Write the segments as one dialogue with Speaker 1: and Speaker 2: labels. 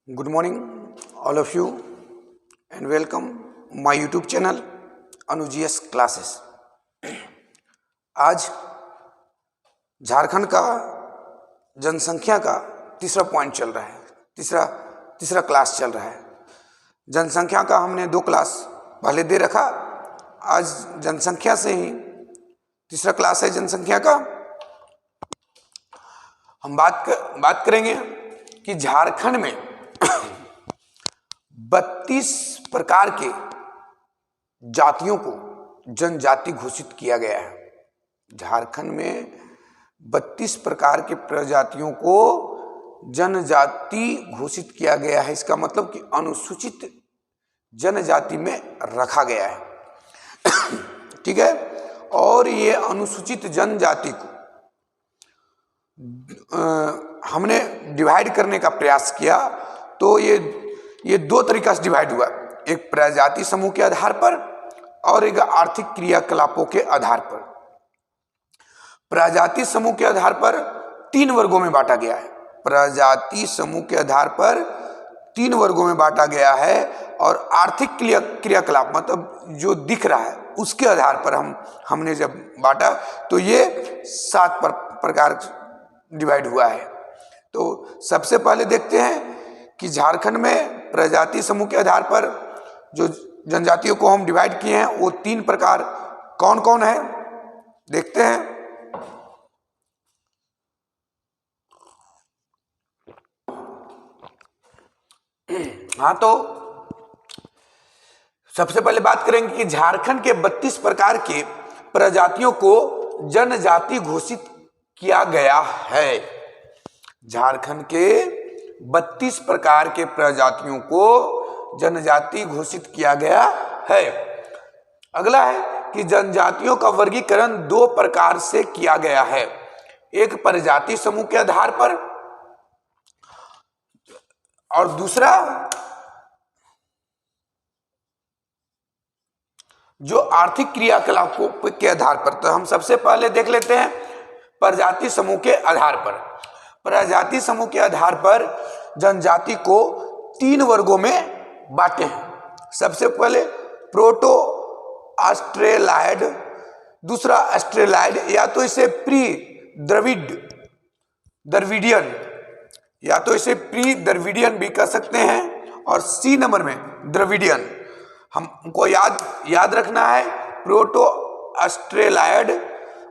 Speaker 1: Good morning, all of you, and welcome my YouTube channel Anu GS classes. आज झारखंड का जनसंख्या का तीसरा पॉइंट चल रहा है, तीसरा क्लास चल रहा है। जनसंख्या का हमने 2 क्लास पहले दे रखा, आज जनसंख्या से ही तीसरा क्लास है जनसंख्या का। हम बात करेंगे कि झारखंड में 32 प्रकार के जातियों को जनजाति घोषित किया गया है। झारखंड में 32 प्रकार के प्रजातियों को जनजाति घोषित किया गया है। इसका मतलब कि अनुसूचित जनजाति में रखा गया है। ठीक है। और ये अनुसूचित जनजाति को हमने डिवाइड करने का प्रयास किया, तो ये 2 तरीका से डिवाइड हुआ, एक प्रजाति समूह के आधार पर और एक आर्थिक क्रियाकलापों के आधार पर। प्रजाति समूह के आधार पर 3 वर्गों में बांटा गया है। प्रजाति समूह के आधार पर 3 वर्गों में बांटा गया है और आर्थिक क्रियाकलाप मतलब जो दिख रहा है उसके आधार पर हमने जब बांटा तो ये 7 प्रकार डिवाइड हुआ है। तो सबसे पहले देखते हैं कि झारखंड में प्रजाति समूह के आधार पर जो जनजातियों को हम डिवाइड किए हैं वो 3 प्रकार कौन कौन है, देखते हैं। हाँ, तो सबसे पहले बात करेंगे कि झारखंड के 32 प्रकार के प्रजातियों को जनजाति घोषित किया गया है। झारखंड के 32 प्रकार के प्रजातियों को जनजाति घोषित किया गया है। अगला है कि जनजातियों का वर्गीकरण 2 प्रकार से किया गया है, एक प्रजाति समूह के आधार पर और दूसरा जो आर्थिक क्रियाकलापों के आधार पर। तो हम सबसे पहले देख लेते हैं प्रजाति समूह के आधार पर। प्रजाति समूह के आधार पर जनजाति को 3 वर्गों में बांटे हैं। सबसे पहले प्रोटो ऑस्ट्रेलॉयड, दूसरा ऑस्ट्रेलॉयड या तो इसे प्री द्रविडियन या तो इसे प्री द्रविडियन भी कह सकते हैं, और C नंबर में द्रविडियन। हमको याद रखना है प्रोटो ऑस्ट्रेलॉयड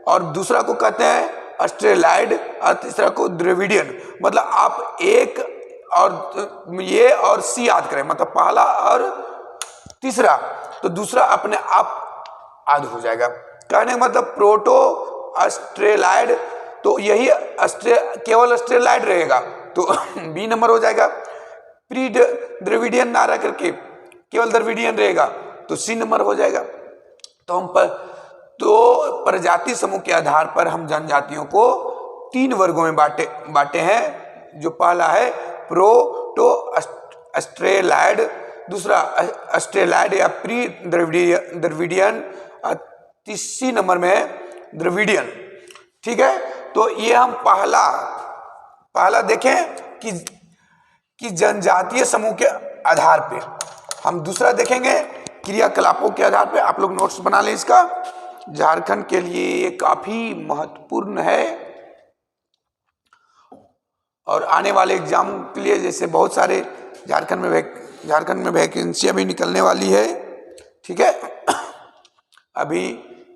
Speaker 1: और दूसरा को कहते हैं ऑस्ट्रेलॉयड और तीसरा को द्रविडियन। मतलब आप एक और ये और C याद करें, मतलब पहला और तीसरा, तो दूसरा अपने आप याद हो जाएगा। कहने का मतलब प्रोटो ऑस्ट्रेलॉयड तो यही केवल ऑस्ट्रेलॉयड रहेगा तो B नंबर हो जाएगा। प्री द्रविडियन ना रह करके केवल द्रविडियन रहेगा तो C नंबर हो जाएगा। तो प्रजाति समूह के आधार पर हम जनजातियों को 3 वर्गों में बांटे हैं। जो पहला है प्रोटो ऑस्ट्रेलॉयड, दूसरा ऑस्ट्रेलॉयड या प्री द्रविडियन और C नंबर में है द्रविडियन। ठीक है। तो ये हम पहला देखें कि जनजातीय समूह के आधार पे। हम दूसरा देखेंगे क्रियाकलापों के आधार पे। आप लोग नोट्स बना लें इसका, झारखंड के लिए ये काफी महत्वपूर्ण है और आने वाले एग्जाम के लिए, जैसे बहुत सारे झारखंड में वैकेंसियां भी निकलने वाली है। ठीक है। अभी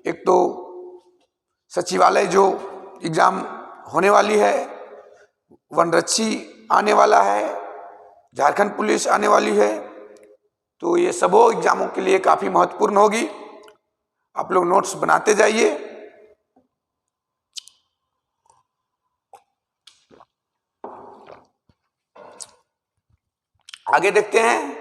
Speaker 1: एक तो सचिवालय जो एग्जाम होने वाली है, वनरक्षी आने वाला है, झारखंड पुलिस आने वाली है, तो ये सबों एग्जामों के लिए काफी महत्वपूर्ण होगी। आप लोग नोट्स बनाते जाइए। आगे देखते हैं।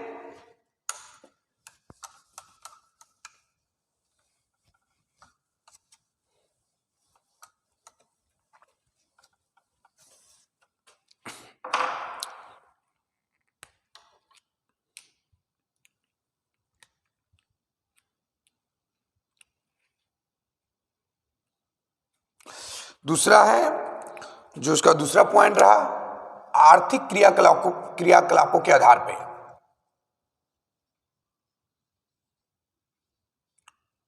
Speaker 1: दूसरा है जो उसका दूसरा पॉइंट रहा आर्थिक क्रियाकलापों के आधार पे,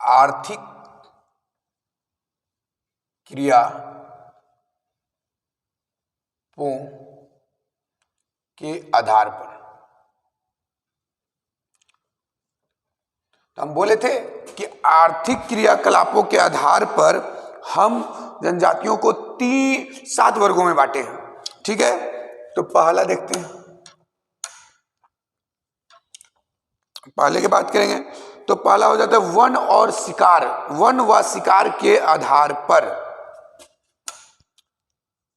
Speaker 1: आर्थिक क्रियाओं के आधार पर। तो हम बोले थे कि आर्थिक क्रियाकलापों के आधार पर हम जनजातियों को 7 वर्गों में बांटे हैं। ठीक है, तो पहला देखते हैं, पहले की बात करेंगे तो पहला हो जाता है वन और शिकार। वन व शिकार के आधार पर,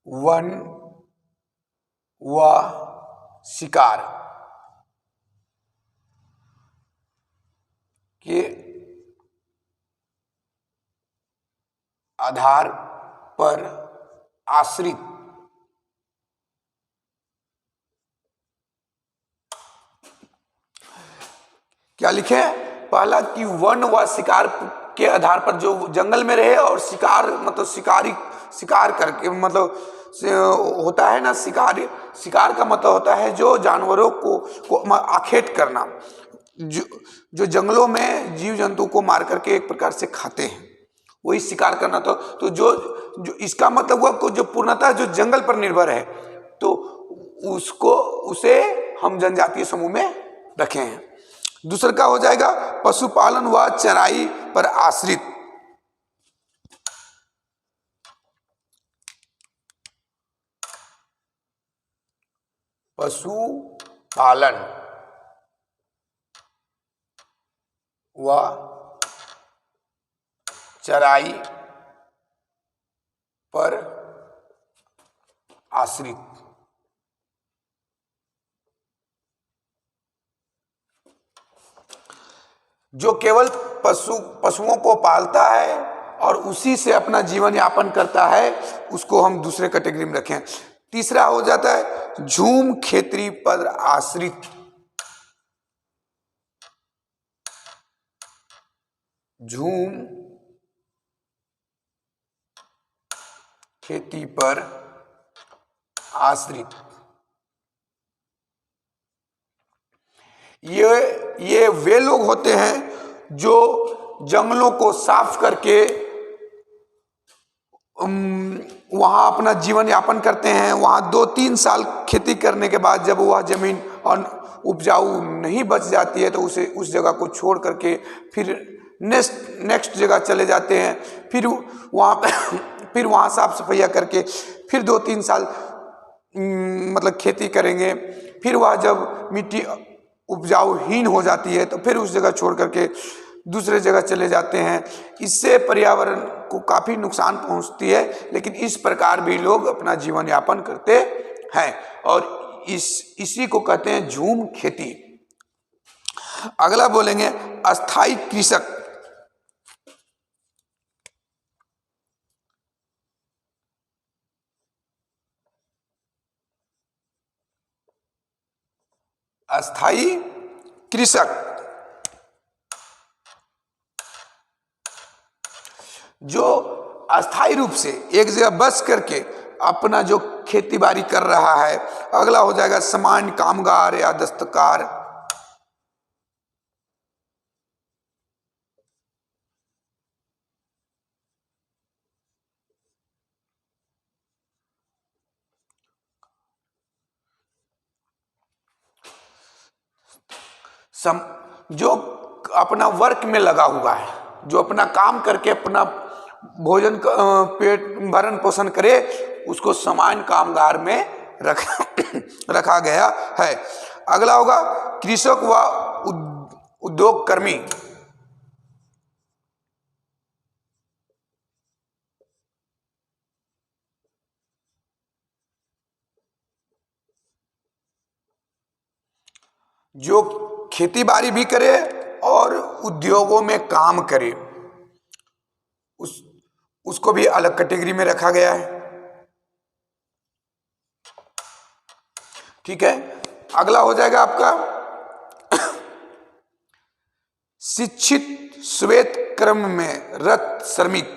Speaker 1: वन व शिकार के आधार पर आश्रित क्या लिखे? पहला कि वन व शिकार के आधार पर जो जंगल में रहे और शिकार मतलब शिकार करके मतलब होता है ना, शिकार का मतलब होता है जो जानवरों को आखेट करना, जो जंगलों में जीव जंतु को मार करके एक प्रकार से खाते हैं, वही शिकार करना। तो जो इसका मतलब हुआ जो पूर्णतः जो जंगल पर निर्भर है, तो उसे हम जनजातीय समूह में रखे हैं। दूसरा का हो जाएगा पशुपालन व चराई पर आश्रित। पशुपालन व चराई पर आश्रित। जो केवल पशुओं को पालता है और उसी से अपना जीवन यापन करता है, उसको हम दूसरे कैटेगरी में रखें। तीसरा हो जाता है झूम खेती पर आश्रित। झूम खेती पर आश्रित। ये वे लोग होते हैं जो जंगलों को साफ करके वहाँ अपना जीवन यापन करते हैं। वहाँ 2-3 साल खेती करने के बाद जब वह जमीन उपजाऊ नहीं बच जाती है तो उस जगह को छोड़ करके फिर नेक्स्ट जगह चले जाते हैं। फिर वहाँ साफ सफाइया करके फिर 2-3 साल मतलब खेती करेंगे। फिर वह जब मिट्टी उपजाऊहीन हो जाती है तो फिर उस जगह छोड़ करके दूसरे जगह चले जाते हैं। इससे पर्यावरण को काफ़ी नुकसान पहुंचती है, लेकिन इस प्रकार भी लोग अपना जीवन यापन करते हैं और इसी को कहते हैं झूम खेती। अगला बोलेंगे अस्थाई कृषक। अस्थाई कृषक जो अस्थाई रूप से एक जगह बस करके अपना जो खेती बाड़ी कर रहा है। अगला हो जाएगा सामान्य कामगार या दस्तकार। जो अपना वर्क में लगा हुआ है, जो अपना काम करके अपना भोजन पेट भरण पोषण करे, उसको सामान्य कामगार में रखा गया है। अगला होगा कृषक व उद्योग कर्मी। जो खेती बाड़ी भी करे और उद्योगों में काम करे, उसको भी अलग कैटेगरी में रखा गया है। ठीक है, अगला हो जाएगा आपका शिक्षित श्वेत क्रम में रत श्रमिक।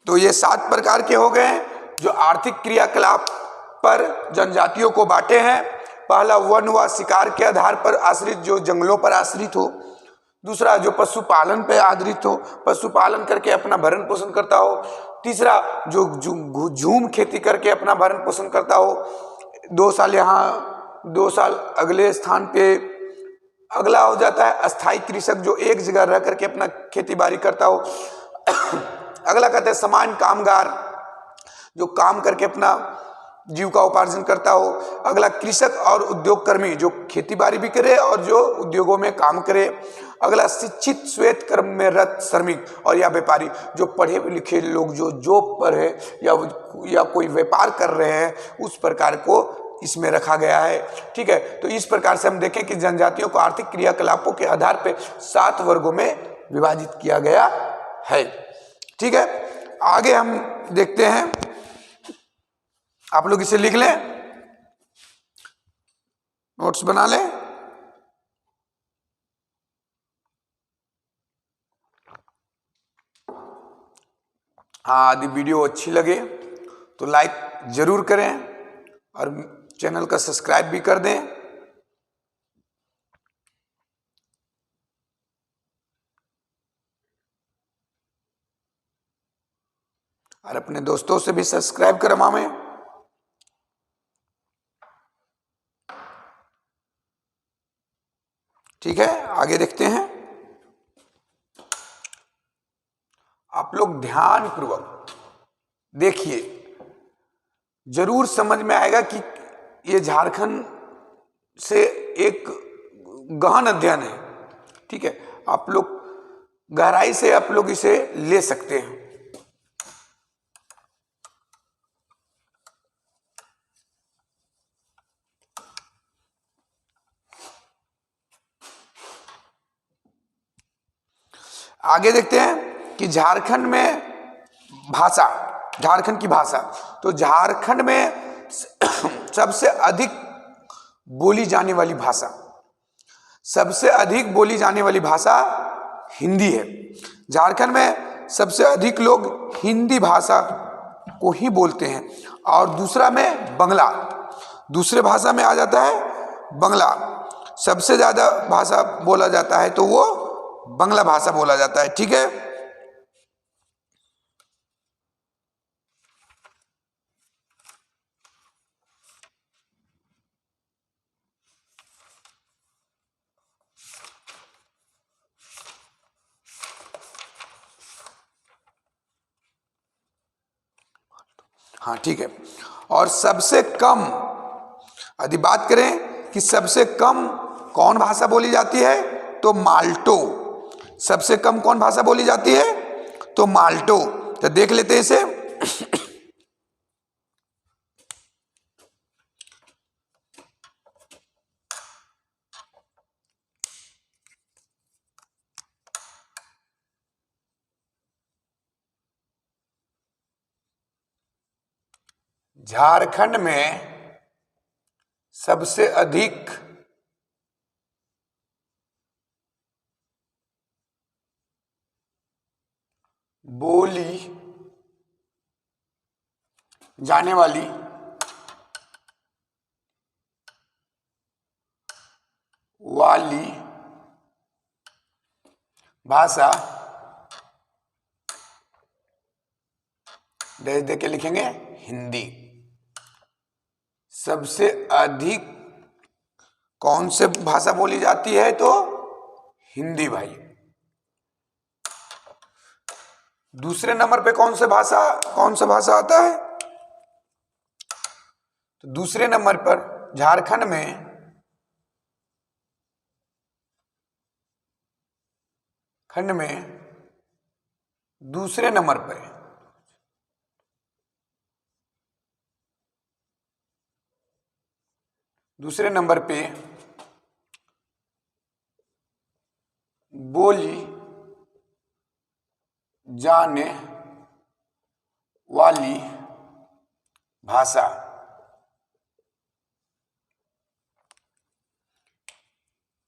Speaker 1: तो ये 7 प्रकार के हो गए हैं जो आर्थिक क्रियाकलाप पर जनजातियों को बांटे हैं। पहला वन व शिकार के आधार पर आश्रित, जो जंगलों पर आश्रित हो। दूसरा जो पशुपालन पे आधारित हो, पशुपालन करके अपना भरण पोषण करता हो। तीसरा जो झूम खेती करके अपना भरण पोषण करता हो, 2 साल यहाँ 2 साल अगले स्थान पे। अगला हो जाता है अस्थाई कृषक, जो एक जगह रह करके अपना खेती बाड़ी करता हो। अगला कहते हैं सामान्य कामगार, जो काम करके अपना जीविका उपार्जन करता हो। अगला कृषक और उद्योग कर्मी, जो खेती बाड़ी भी करे और जो उद्योगों में काम करे। अगला शिक्षित श्वेत कर्म में रत श्रमिक और या व्यापारी, जो पढ़े लिखे लोग जो जॉब पर है या कोई व्यापार कर रहे हैं, उस प्रकार को इसमें रखा गया है। ठीक है, तो इस प्रकार से हम देखें कि जनजातियों को आर्थिक क्रियाकलापों के आधार पर 7 वर्गों में विभाजित किया गया है। ठीक है, आगे हम देखते हैं। आप लोग इसे लिख लें, नोट्स बना लें। हाँ, यदि वीडियो अच्छी लगे तो लाइक जरूर करें और चैनल का सब्सक्राइब भी कर दें। और अपने दोस्तों से भी सब्सक्राइब करवाएं। ठीक है, आगे देखते हैं। आप लोग ध्यान पूर्वक देखिए, जरूर समझ में आएगा कि ये झारखंड से एक गहन अध्ययन है। ठीक है, आप लोग गहराई से आप लोग इसे ले सकते हैं। आगे देखते हैं कि झारखंड में भाषा, झारखंड की भाषा। तो झारखंड में सबसे अधिक बोली जाने वाली भाषा, सबसे अधिक बोली जाने वाली भाषा हिंदी है। झारखंड में सबसे अधिक लोग हिंदी भाषा को ही बोलते हैं। और दूसरा में बंगला, दूसरे भाषा में आ जाता है बंगला। सबसे ज्यादा भाषा बोला जाता है तो वो बंगला भाषा बोला जाता है। ठीक है, हाँ ठीक है। और सबसे कम, यदि बात करें कि सबसे कम कौन भाषा बोली जाती है, तो माल्टो। सबसे कम कौन भाषा बोली जाती है, तो माल्टो। तो देख लेते हैं इसे। झारखंड में सबसे अधिक बोली जाने वाली भाषा, डैश दे के लिखेंगे हिंदी। सबसे अधिक कौन से भाषा बोली जाती है, तो हिंदी भाई। दूसरे नंबर पे कौन सा भाषा आता है, तो दूसरे नंबर पर झारखंड में दूसरे नंबर पर बोली जाने वाली भाषा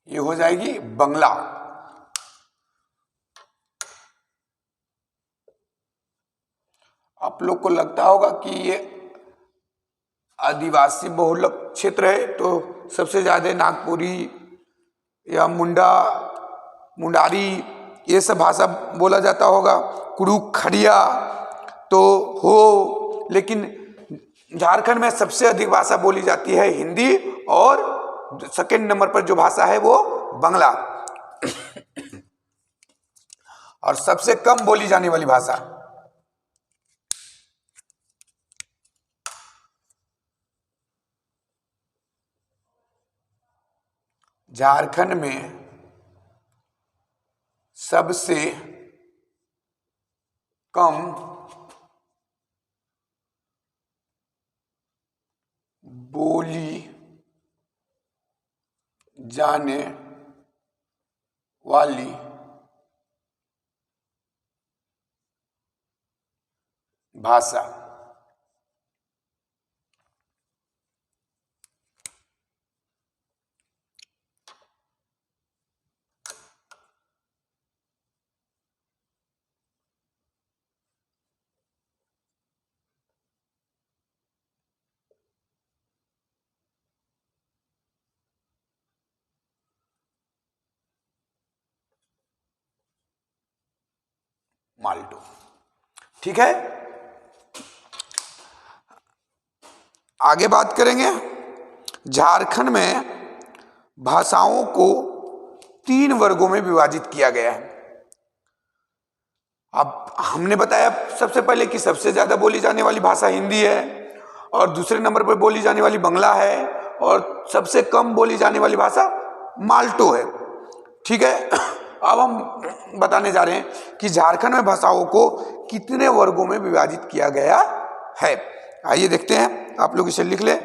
Speaker 1: ये हो जाएगी बंगला। आप लोग को लगता होगा कि ये आदिवासी बहुल क्षेत्र है, तो सबसे ज्यादा नागपुरी या मुंडारी ये सब भाषा बोला जाता होगा, कुड़ुक खड़िया तो हो। लेकिन झारखंड में सबसे अधिक भाषा बोली जाती है हिंदी, और सेकंड नंबर पर जो भाषा है वो बांग्ला, और सबसे कम बोली जाने वाली भाषा झारखंड में सबसे कम बोली जाने वाली भाषा माल्टो। ठीक है, आगे बात करेंगे। झारखंड में भाषाओं को 3 वर्गों में विभाजित किया गया है। अब हमने बताया सबसे पहले कि सबसे ज्यादा बोली जाने वाली भाषा हिंदी है, और दूसरे नंबर पर बोली जाने वाली बांग्ला है, और सबसे कम बोली जाने वाली भाषा माल्टो है। ठीक है, अब हम बताने जा रहे हैं कि झारखंड में भाषाओं को कितने वर्गों में विभाजित किया गया है। आइए देखते हैं, आप लोग इसे लिख ले,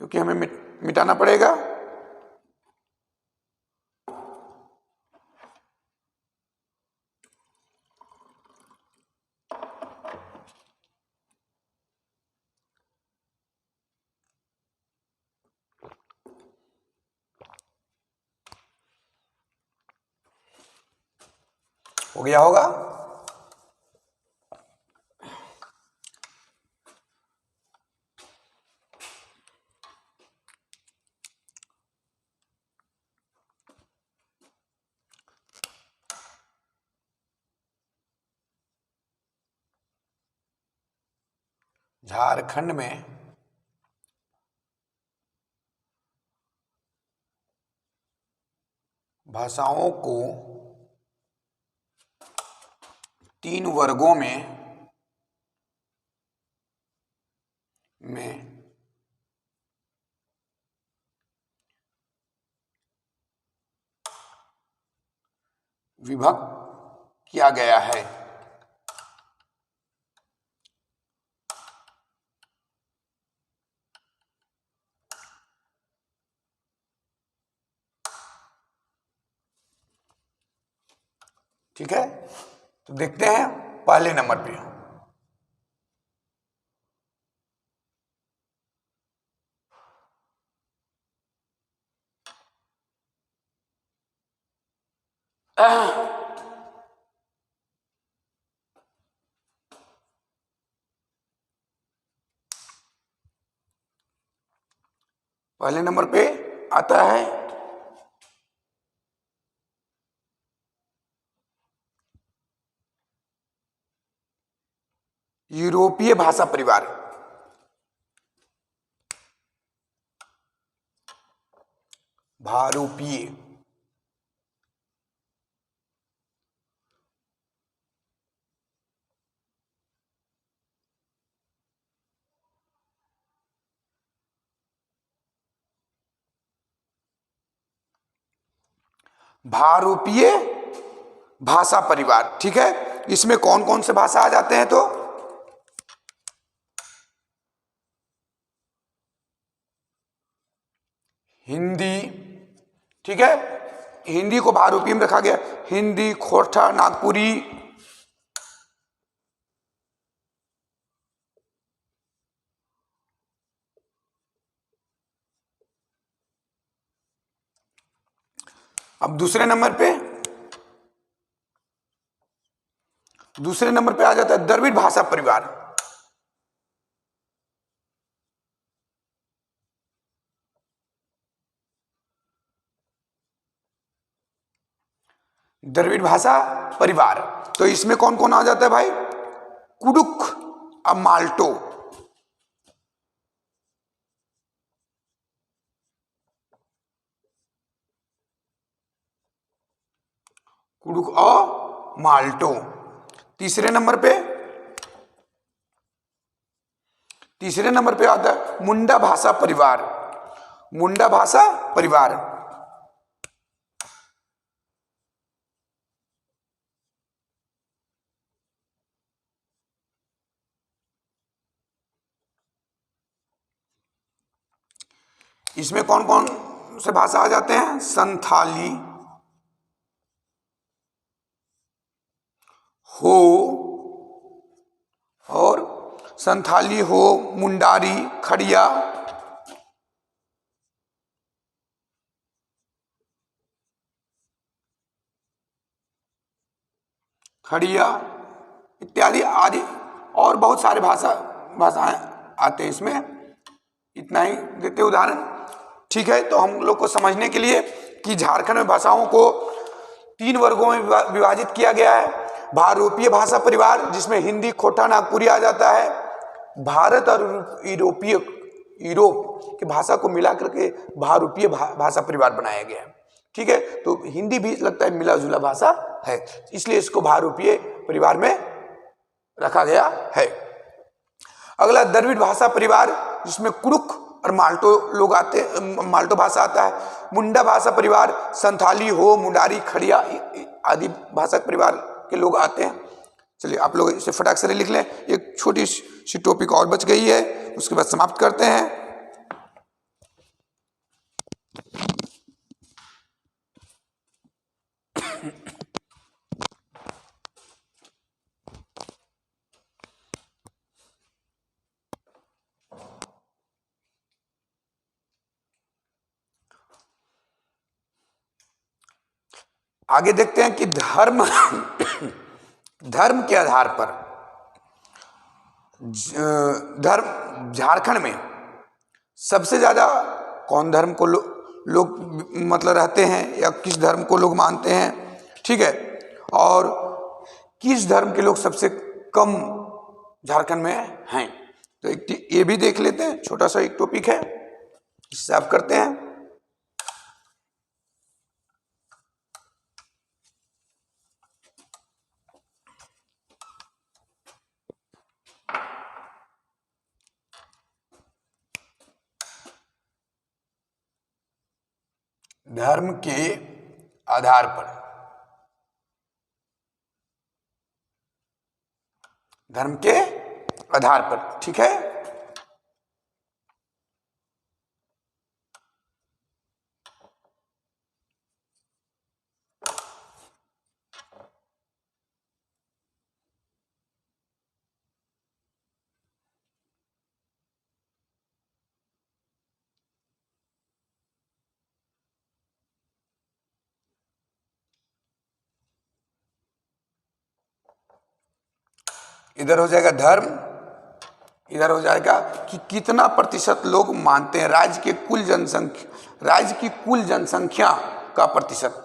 Speaker 1: क्योंकि हमें मिटाना पड़ेगा। हो गया होगा। झारखंड में भाषाओं को 3 वर्गों में विभक्त किया गया है। ठीक है, तो देखते हैं पहले नंबर पे। पहले नंबर पे आता है यूरोपीय भाषा परिवार। भारूपीय भारूपीय भाषा परिवार। ठीक है, इसमें कौन कौन से भाषा आ जाते हैं? तो हिंदी, ठीक है, हिंदी को भारूपीय में रखा गया। हिंदी, खोरठा, नागपुरी, अब दूसरे नंबर पे दूसरे नंबर पे आ जाता है द्रविड़ भाषा परिवार। द्रविड़ भाषा परिवार, तो इसमें कौन कौन आ जाता है भाई? कुडुख और माल्टो। कुडुख और माल्टो। तीसरे नंबर पे आता है मुंडा भाषा परिवार। मुंडा भाषा परिवार। इसमें कौन कौन से भाषा आ जाते हैं? संथाली, हो और संथाली हो, मुंडारी, खड़िया, खड़िया इत्यादि आदि और बहुत सारे भाषाएं आते हैं इसमें। इतना ही देते उदाहरण। ठीक है, तो हम लोग को समझने के लिए कि झारखंड में भाषाओं को 3 वर्गों में विभाजित किया गया है। भारतीय भाषा परिवार, जिसमें हिंदी, खोटा, नागपुरी आ जाता है। भारत और यूरोप की भाषा को मिला करके भारतीय भाषा परिवार बनाया गया है। ठीक है, तो हिंदी भी लगता है मिला जुला भाषा है, इसलिए इसको भारतीय परिवार में रखा गया है। अगला द्रविड़ भाषा परिवार, जिसमें कुडुख और माल्टो लोग आते, माल्टो भाषा आता है। मुंडा भाषा परिवार, संथाली, हो, मुंडारी, खड़िया आदि भाषा परिवार के लोग आते हैं। चलिए आप लोग इसे फटाक से लिख लें। एक छोटी सी टॉपिक और बच गई है, उसके बाद समाप्त करते हैं। आगे देखते हैं कि धर्म के आधार पर धर्म झारखंड में सबसे ज्यादा कौन धर्म को लोग मतलब रहते हैं, या किस धर्म को लोग मानते हैं। ठीक है, और किस धर्म के लोग सबसे कम झारखंड में हैं, तो एक ये भी देख लेते हैं। छोटा सा एक टॉपिक है, इससे आप करते हैं। धर्म के आधार पर, धर्म के आधार पर, ठीक है। इधर हो जाएगा धर्म, इधर हो जाएगा कि कितना प्रतिशत लोग मानते हैं, राज्य की कुल जनसंख्या का प्रतिशत।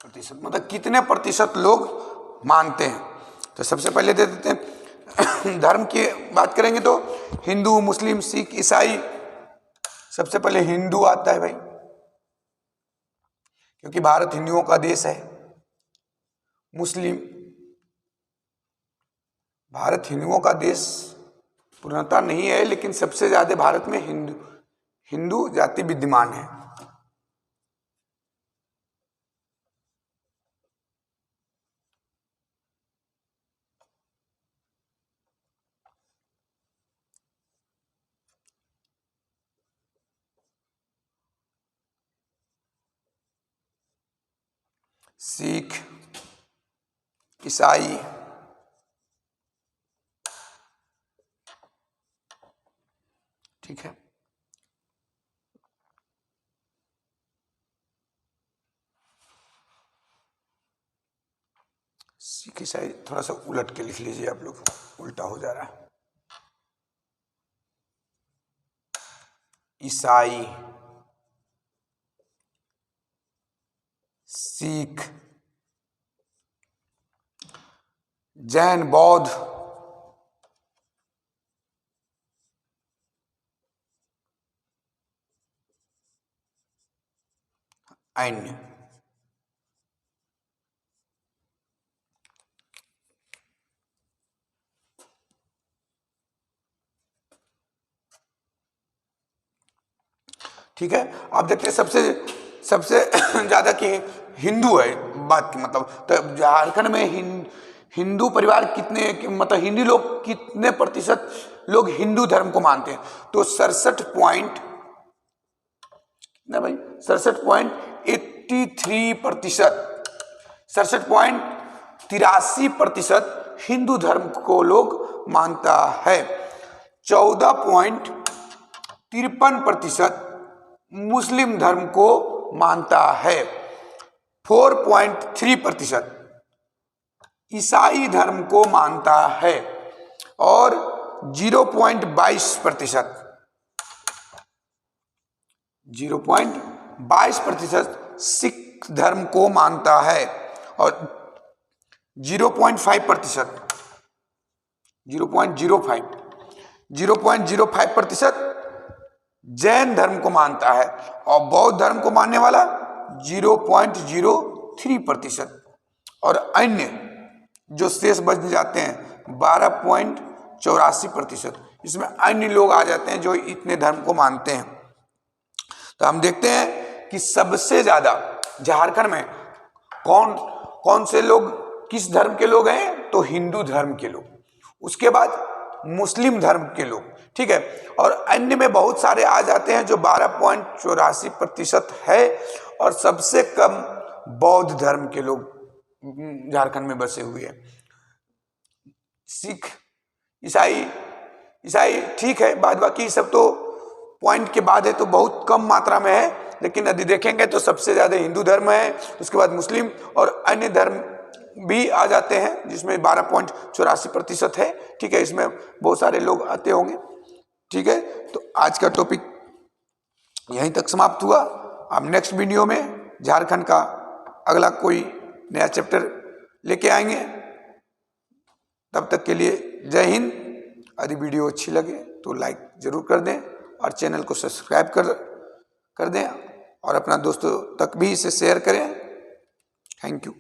Speaker 1: प्रतिशत मतलब कितने प्रतिशत लोग मानते हैं। तो सबसे पहले दे देते हैं धर्म की बात करेंगे तो हिंदू, मुस्लिम, सिख, ईसाई। सबसे पहले हिंदू आता है भाई, क्योंकि भारत हिंदुओं का देश है। मुस्लिम, भारत हिंदुओं का देश पूर्णतः नहीं है, लेकिन सबसे ज्यादा भारत में हिंदू जाति विद्यमान है। सिख, ईसाई, ठीक है। सिख ईसाई थोड़ा सा उलट के लिख लीजिए आप लोग, उल्टा हो जा रहा है। ईसाई, सिख, जैन, बौद्ध, अन्य। ठीक है, आप देखते हैं सबसे सबसे ज्यादा कि हिंदू है बात की, मतलब तो झारखंड में हिंदू परिवार कितने, मतलब हिंदू लोग कितने प्रतिशत लोग हिंदू धर्म को मानते हैं? तो 67.83%, 67.83% हिंदू धर्म को लोग मानता है। 14.53% मुस्लिम धर्म को मानता है। 4.3% ईसाई धर्म को मानता है और 0.22% 0.22% सिख धर्म को मानता है और 0.05% जैन धर्म को मानता है और बौद्ध धर्म को मानने वाला 0.03% और अन्य जो शेष बच जाते हैं 12.84%। इसमें अन्य लोग आ जाते हैं जो इतने धर्म को मानते हैं। तो हम देखते हैं कि सबसे ज्यादा झारखंड में कौन कौन से लोग, किस धर्म के लोग हैं? तो हिंदू धर्म के लोग, उसके बाद मुस्लिम धर्म के लोग, ठीक है, और अन्य में बहुत सारे आ जाते हैं जो 12.84% है और सबसे कम बौद्ध धर्म के लोग झारखंड में बसे हुए हैं। सिख, ईसाई ठीक है, बाद बाकी सब तो पॉइंट के बाद है, तो बहुत कम मात्रा में है, लेकिन यदि देखेंगे तो सबसे ज्यादा हिंदू धर्म है, उसके बाद मुस्लिम और अन्य धर्म भी आ जाते हैं जिसमें 12.84% है। ठीक है, इसमें बहुत सारे लोग आते होंगे। ठीक है, तो आज का टॉपिक यहीं तक समाप्त हुआ। अब नेक्स्ट वीडियो में झारखंड का अगला कोई नया चैप्टर लेके आएंगे। तब तक के लिए जय हिंद। यदि वीडियो अच्छी लगे तो लाइक जरूर कर दें और चैनल को सब्सक्राइब कर दें और अपना दोस्तों तक भी इसे शेयर करें। Thank you.